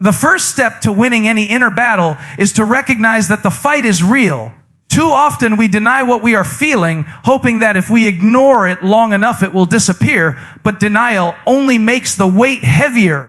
The first step to winning any inner battle is to recognize that the fight is real. Too often we deny what we are feeling, hoping that if we ignore it long enough it will disappear, but denial only makes the weight heavier.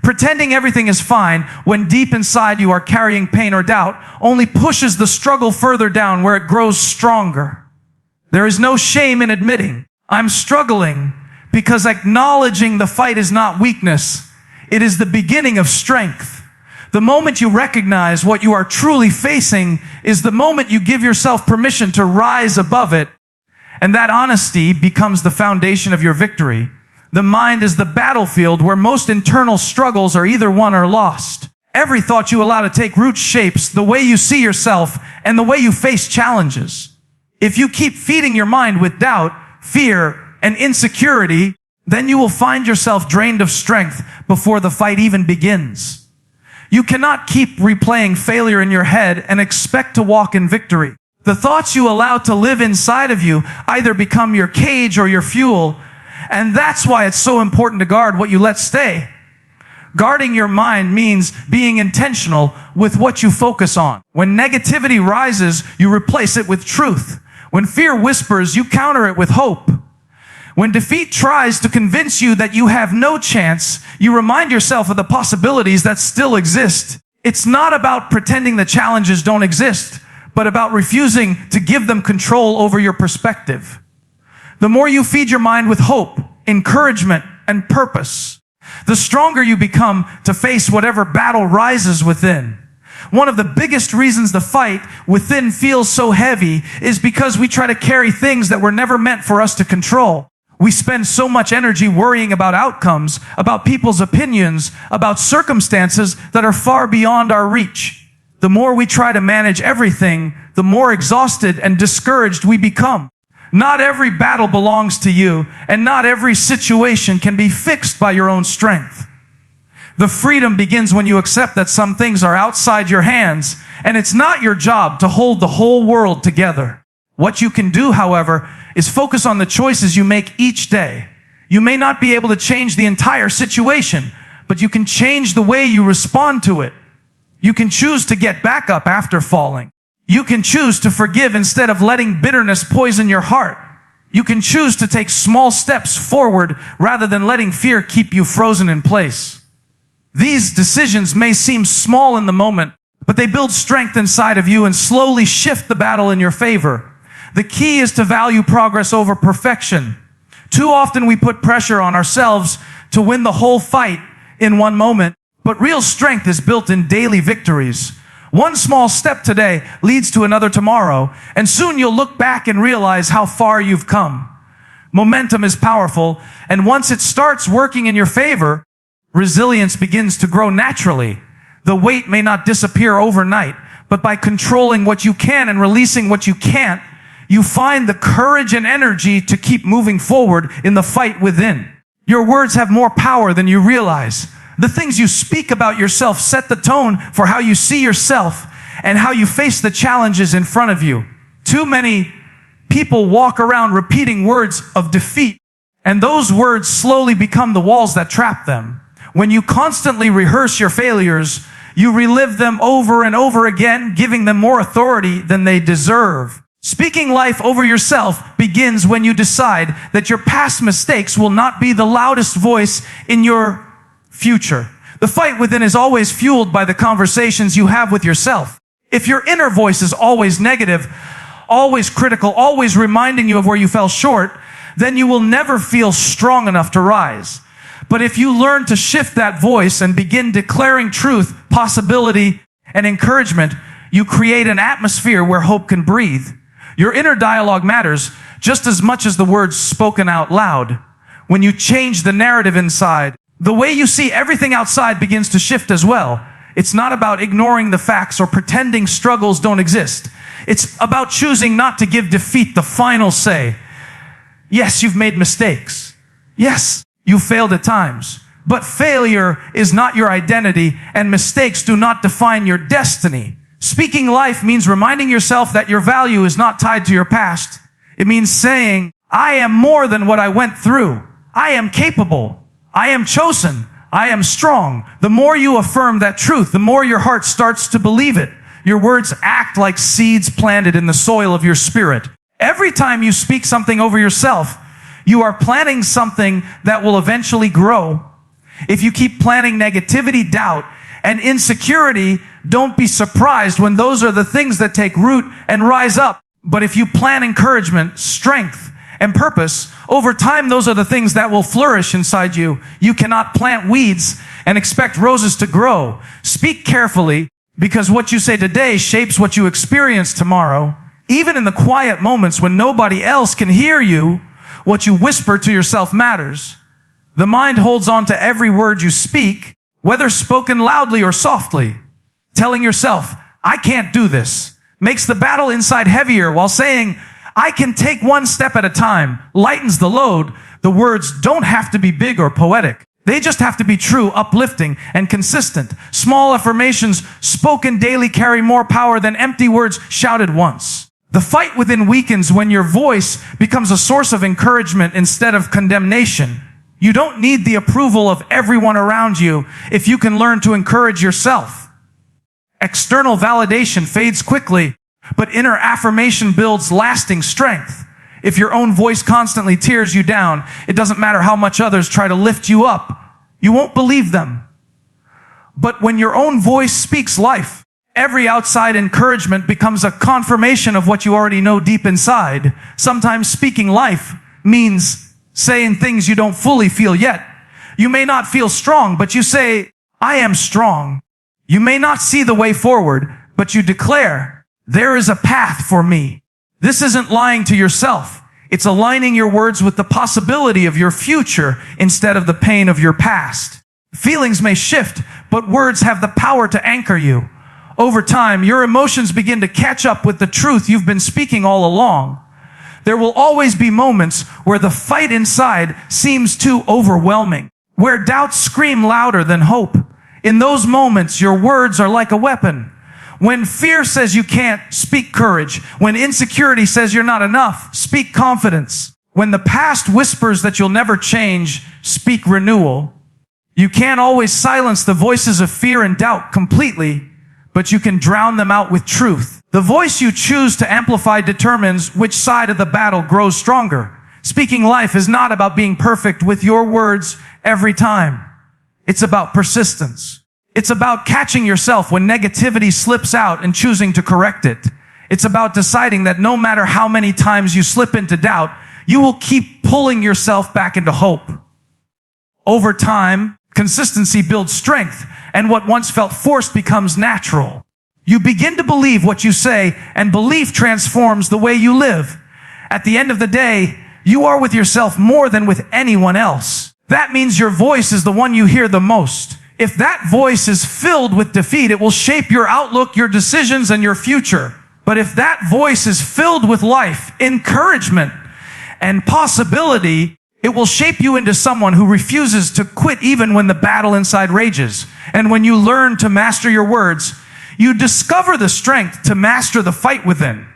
Pretending everything is fine when deep inside you are carrying pain or doubt only pushes the struggle further down where it grows stronger. There is no shame in admitting, I'm struggling, because acknowledging the fight is not weakness. It is the beginning of strength. The moment you recognize what you are truly facing is the moment you give yourself permission to rise above it. And that honesty becomes the foundation of your victory. The mind is the battlefield where most internal struggles are either won or lost. Every thought you allow to take root shapes the way you see yourself and the way you face challenges. If you keep feeding your mind with doubt, fear, and insecurity, then you will find yourself drained of strength before the fight even begins. You cannot keep replaying failure in your head and expect to walk in victory. The thoughts you allow to live inside of you either become your cage or your fuel, and that's why it's so important to guard what you let stay. Guarding your mind means being intentional with what you focus on. When negativity rises, you replace it with truth. When fear whispers, you counter it with hope. When defeat tries to convince you that you have no chance, you remind yourself of the possibilities that still exist. It's not about pretending the challenges don't exist, but about refusing to give them control over your perspective. The more you feed your mind with hope, encouragement, and purpose, the stronger you become to face whatever battle rises within. One of the biggest reasons the fight within feels so heavy is because we try to carry things that were never meant for us to control. We spend so much energy worrying about outcomes, about people's opinions, about circumstances that are far beyond our reach. The more we try to manage everything, the more exhausted and discouraged we become. Not every battle belongs to you, and not every situation can be fixed by your own strength. The freedom begins when you accept that some things are outside your hands, and it's not your job to hold the whole world together. What you can do, however, is focus on the choices you make each day. You may not be able to change the entire situation, but you can change the way you respond to it. You can choose to get back up after falling. You can choose to forgive instead of letting bitterness poison your heart. You can choose to take small steps forward rather than letting fear keep you frozen in place. These decisions may seem small in the moment, but they build strength inside of you and slowly shift the battle in your favor. The key is to value progress over perfection. Too often we put pressure on ourselves to win the whole fight in one moment, but real strength is built in daily victories. One small step today leads to another tomorrow, and soon you'll look back and realize how far you've come. Momentum is powerful, and once it starts working in your favor, resilience begins to grow naturally. The weight may not disappear overnight, but by controlling what you can and releasing what you can't, you find the courage and energy to keep moving forward in the fight within. Your words have more power than you realize. The things you speak about yourself set the tone for how you see yourself and how you face the challenges in front of you. Too many people walk around repeating words of defeat, and those words slowly become the walls that trap them. When you constantly rehearse your failures, you relive them over and over again, giving them more authority than they deserve. Speaking life over yourself begins when you decide that your past mistakes will not be the loudest voice in your future. The fight within is always fueled by the conversations you have with yourself. If your inner voice is always negative, always critical, always reminding you of where you fell short, then you will never feel strong enough to rise. But if you learn to shift that voice and begin declaring truth, possibility, and encouragement, you create an atmosphere where hope can breathe. Your inner dialogue matters just as much as the words spoken out loud. When you change the narrative inside, the way you see everything outside begins to shift as well. It's not about ignoring the facts or pretending struggles don't exist. It's about choosing not to give defeat the final say. Yes, you've made mistakes. Yes, you failed at times. But failure is not your identity, and mistakes do not define your destiny. Speaking life means reminding yourself that your value is not tied to your past. It means saying, I am more than what I went through. I am capable. I am chosen. I am strong. The more you affirm that truth, the more your heart starts to believe it. Your words act like seeds planted in the soil of your spirit. Every time you speak something over yourself, you are planting something that will eventually grow. If you keep planting negativity, doubt, and insecurity, don't be surprised when those are the things that take root and rise up. But if you plant encouragement, strength, and purpose, over time those are the things that will flourish inside you. You cannot plant weeds and expect roses to grow. Speak carefully, because what you say today shapes what you experience tomorrow. Even in the quiet moments when nobody else can hear you, what you whisper to yourself matters. The mind holds on to every word you speak, whether spoken loudly or softly. Telling yourself, I can't do this, makes the battle inside heavier, while saying, I can take one step at a time, lightens the load. The words don't have to be big or poetic. They just have to be true, uplifting, and consistent. Small affirmations spoken daily carry more power than empty words shouted once. The fight within weakens when your voice becomes a source of encouragement instead of condemnation. You don't need the approval of everyone around you if you can learn to encourage yourself. External validation fades quickly, but inner affirmation builds lasting strength. If your own voice constantly tears you down, it doesn't matter how much others try to lift you up. You won't believe them. But when your own voice speaks life, every outside encouragement becomes a confirmation of what you already know deep inside. Sometimes speaking life means saying things you don't fully feel yet. You may not feel strong, but you say, I am strong. You may not see the way forward, but you declare, there is a path for me. This isn't lying to yourself. It's aligning your words with the possibility of your future instead of the pain of your past. Feelings may shift, but words have the power to anchor you. Over time, your emotions begin to catch up with the truth you've been speaking all along. There will always be moments where the fight inside seems too overwhelming, where doubts scream louder than hope. In those moments, your words are like a weapon. When fear says you can't, speak courage. When insecurity says you're not enough, speak confidence. When the past whispers that you'll never change, speak renewal. You can't always silence the voices of fear and doubt completely, but you can drown them out with truth. The voice you choose to amplify determines which side of the battle grows stronger. Speaking life is not about being perfect with your words every time. It's about persistence. It's about catching yourself when negativity slips out and choosing to correct it. It's about deciding that no matter how many times you slip into doubt, you will keep pulling yourself back into hope. Over time, consistency builds strength, and what once felt forced becomes natural. You begin to believe what you say, and belief transforms the way you live. At the end of the day, you are with yourself more than with anyone else. That means your voice is the one you hear the most. If that voice is filled with defeat, it will shape your outlook, your decisions, and your future. But if that voice is filled with life, encouragement, and possibility, it will shape you into someone who refuses to quit even when the battle inside rages. And when you learn to master your words, you discover the strength to master the fight within.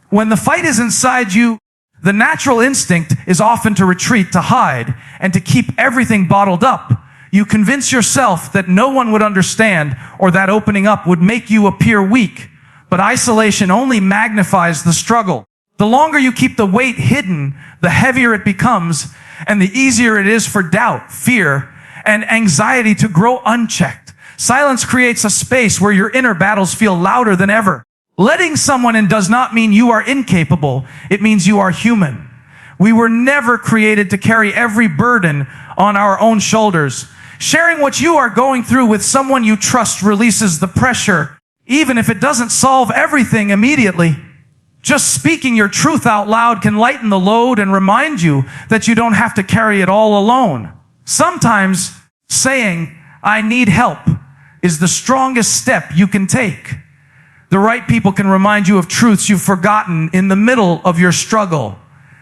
When the fight is inside you, the natural instinct is often to retreat, to hide, and to keep everything bottled up. You convince yourself that no one would understand or that opening up would make you appear weak. But isolation only magnifies the struggle. The longer you keep the weight hidden, the heavier it becomes, and the easier it is for doubt, fear, and anxiety to grow unchecked. Silence creates a space where your inner battles feel louder than ever. Letting someone in does not mean you are incapable. It means you are human. We were never created to carry every burden on our own shoulders. Sharing what you are going through with someone you trust releases the pressure, even if it doesn't solve everything immediately. Just speaking your truth out loud can lighten the load and remind you that you don't have to carry it all alone. Sometimes saying, I need help, is the strongest step you can take. The right people can remind you of truths you've forgotten in the middle of your struggle.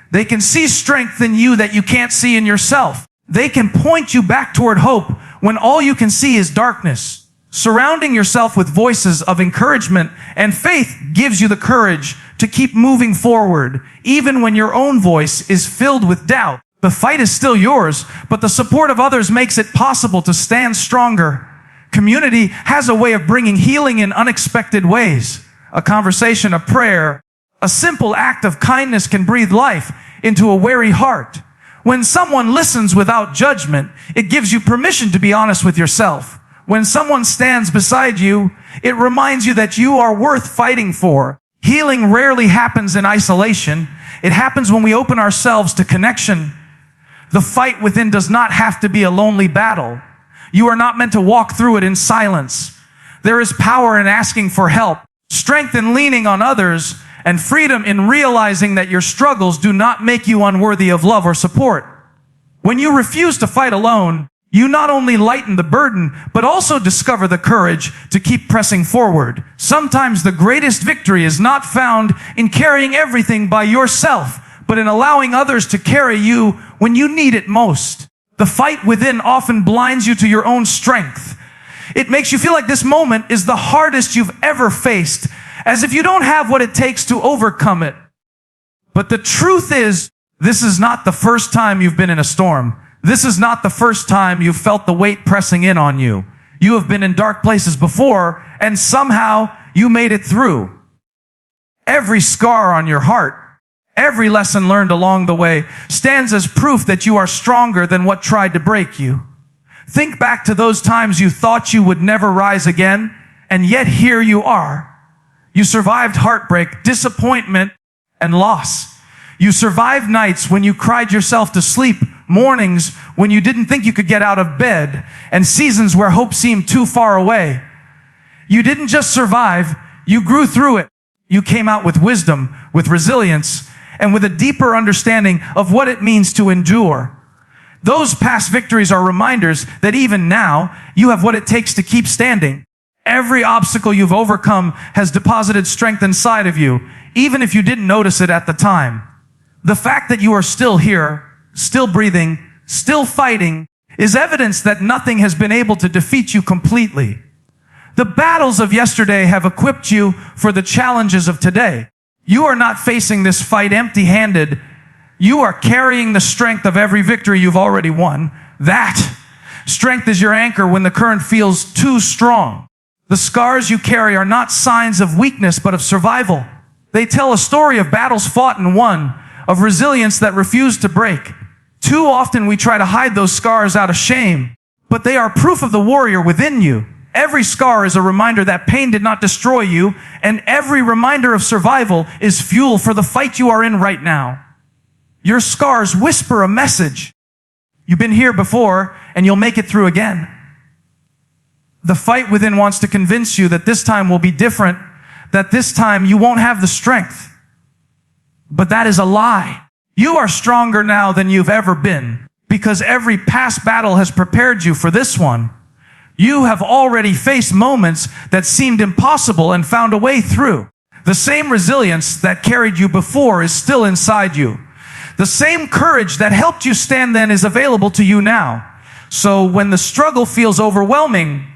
They can see strength in you that you can't see in yourself. They can point you back toward hope when all you can see is darkness. Surrounding yourself with voices of encouragement and faith gives you the courage to keep moving forward, even when your own voice is filled with doubt. The fight is still yours, but the support of others makes it possible to stand stronger. Community has a way of bringing healing in unexpected ways. A conversation, a prayer, a simple act of kindness can breathe life into a weary heart. When someone listens without judgment, it gives you permission to be honest with yourself. When someone stands beside you, it reminds you that you are worth fighting for. Healing rarely happens in isolation. It happens when we open ourselves to connection. The fight within does not have to be a lonely battle. You are not meant to walk through it in silence. There is power in asking for help, strength in leaning on others, and freedom in realizing that your struggles do not make you unworthy of love or support. When you refuse to fight alone, you not only lighten the burden, but also discover the courage to keep pressing forward. Sometimes the greatest victory is not found in carrying everything by yourself, but in allowing others to carry you when you need it most. The fight within often blinds you to your own strength. It makes you feel like this moment is the hardest you've ever faced, as if you don't have what it takes to overcome it. But the truth is, this is not the first time you've been in a storm. This is not the first time you've felt the weight pressing in on you. You have been in dark places before, and somehow you made it through. Every scar on your heart, every lesson learned along the way, stands as proof that you are stronger than what tried to break you. Think back to those times you thought you would never rise again, and yet here you are. You survived heartbreak, disappointment, and loss. You survived nights when you cried yourself to sleep, mornings when you didn't think you could get out of bed, and seasons where hope seemed too far away. You didn't just survive, you grew through it. You came out with wisdom, with resilience, and with a deeper understanding of what it means to endure. Those past victories are reminders that even now, you have what it takes to keep standing. Every obstacle you've overcome has deposited strength inside of you, even if you didn't notice it at the time. The fact that you are still here, still breathing, still fighting, is evidence that nothing has been able to defeat you completely. The battles of yesterday have equipped you for the challenges of today. You are not facing this fight empty-handed. You are carrying the strength of every victory you've already won. That strength is your anchor when the current feels too strong. The scars you carry are not signs of weakness, but of survival. They tell a story of battles fought and won, of resilience that refused to break. Too often we try to hide those scars out of shame, but they are proof of the warrior within you. Every scar is a reminder that pain did not destroy you, and every reminder of survival is fuel for the fight you are in right now. Your scars whisper a message. You've been here before, and you'll make it through again. The fight within wants to convince you that this time will be different, that this time you won't have the strength. But that is a lie. You are stronger now than you've ever been, because every past battle has prepared you for this one. You have already faced moments that seemed impossible and found a way through. The same resilience that carried you before is still inside you. The same courage that helped you stand then is available to you now. So when the struggle feels overwhelming,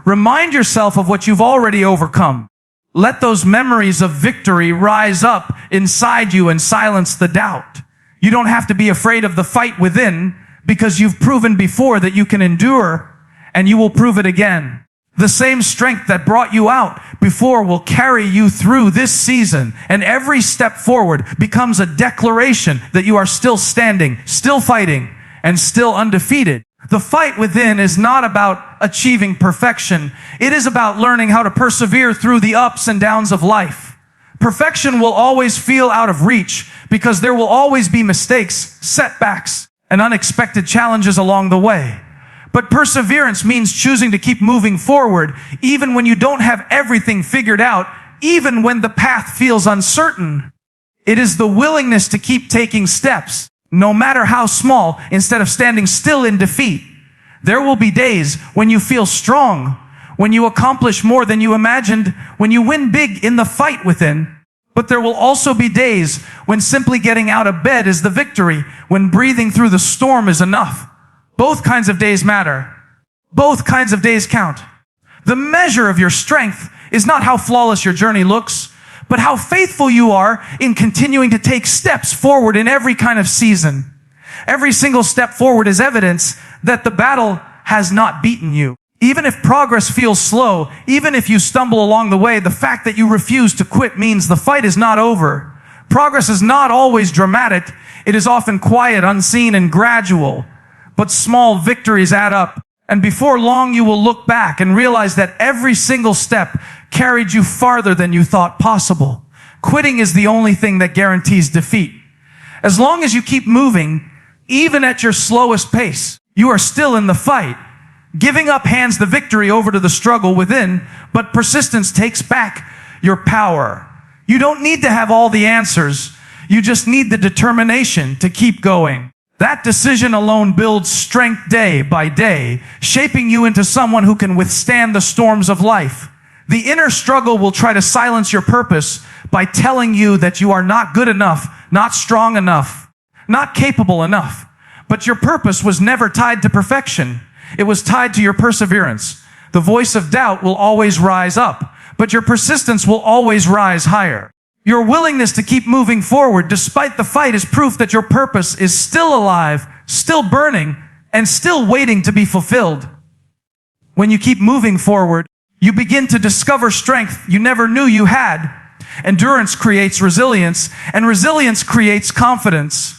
remind yourself of what you've already overcome. Let those memories of victory rise up inside you and silence the doubt. You don't have to be afraid of the fight within, because you've proven before that you can endure, and you will prove it again. The same strength that brought you out before will carry you through this season, and every step forward becomes a declaration that you are still standing, still fighting, and still undefeated. The fight within is not about achieving perfection. It is about learning how to persevere through the ups and downs of life. Perfection will always feel out of reach because there will always be mistakes, setbacks, and unexpected challenges along the way. But perseverance means choosing to keep moving forward even when you don't have everything figured out, even when the path feels uncertain. It is the willingness to keep taking steps, no matter how small, instead of standing still in defeat. There will be days when you feel strong, when you accomplish more than you imagined, when you win big in the fight within. But there will also be days when simply getting out of bed is the victory, when breathing through the storm is enough. Both kinds of days matter. Both kinds of days count. The measure of your strength is not how flawless your journey looks, but how faithful you are in continuing to take steps forward in every kind of season. Every single step forward is evidence that the battle has not beaten you. Even if progress feels slow, even if you stumble along the way, the fact that you refuse to quit means the fight is not over. Progress is not always dramatic. It is often quiet, unseen, and gradual. But small victories add up. And before long, you will look back and realize that every single step carried you farther than you thought possible. Quitting is the only thing that guarantees defeat. As long as you keep moving, even at your slowest pace, you are still in the fight. Giving up hands the victory over to the struggle within, but persistence takes back your power. You don't need to have all the answers. You just need the determination to keep going. That decision alone builds strength day by day, shaping you into someone who can withstand the storms of life. The inner struggle will try to silence your purpose by telling you that you are not good enough, not strong enough, not capable enough. But your purpose was never tied to perfection. It was tied to your perseverance. The voice of doubt will always rise up, but your persistence will always rise higher. Your willingness to keep moving forward despite the fight is proof that your purpose is still alive, still burning, and still waiting to be fulfilled. When you keep moving forward, you begin to discover strength you never knew you had. Endurance creates resilience, and resilience creates confidence.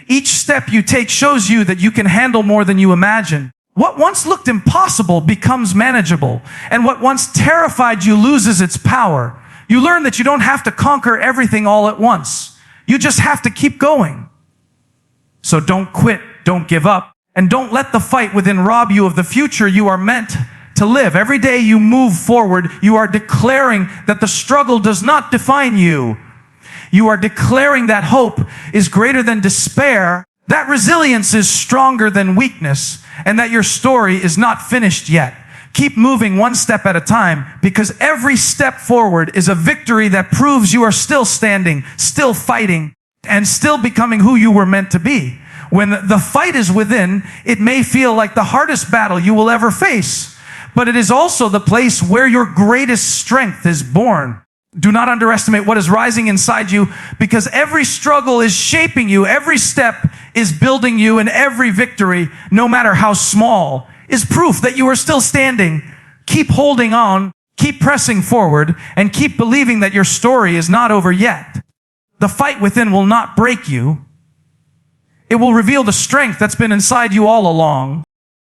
Each step you take shows you that you can handle more than you imagine. What once looked impossible becomes manageable, and what once terrified you loses its power. You learn that you don't have to conquer everything all at once. You just have to keep going. So don't quit, don't give up, and don't let the fight within rob you of the future you are meant to live. Every day you move forward, you are declaring that the struggle does not define you. You are declaring that hope is greater than despair, that resilience is stronger than weakness, and that your story is not finished yet. Keep moving one step at a time, because every step forward is a victory that proves you are still standing, still fighting, and still becoming who you were meant to be. When the fight is within, it may feel like the hardest battle you will ever face, but it is also the place where your greatest strength is born. Do not underestimate what is rising inside you, because every struggle is shaping you, every step is building you, and every victory, no matter how small, is proof that you are still standing. Keep holding on, keep pressing forward, and keep believing that your story is not over yet. The fight within will not break you. It will reveal the strength that's been inside you all along.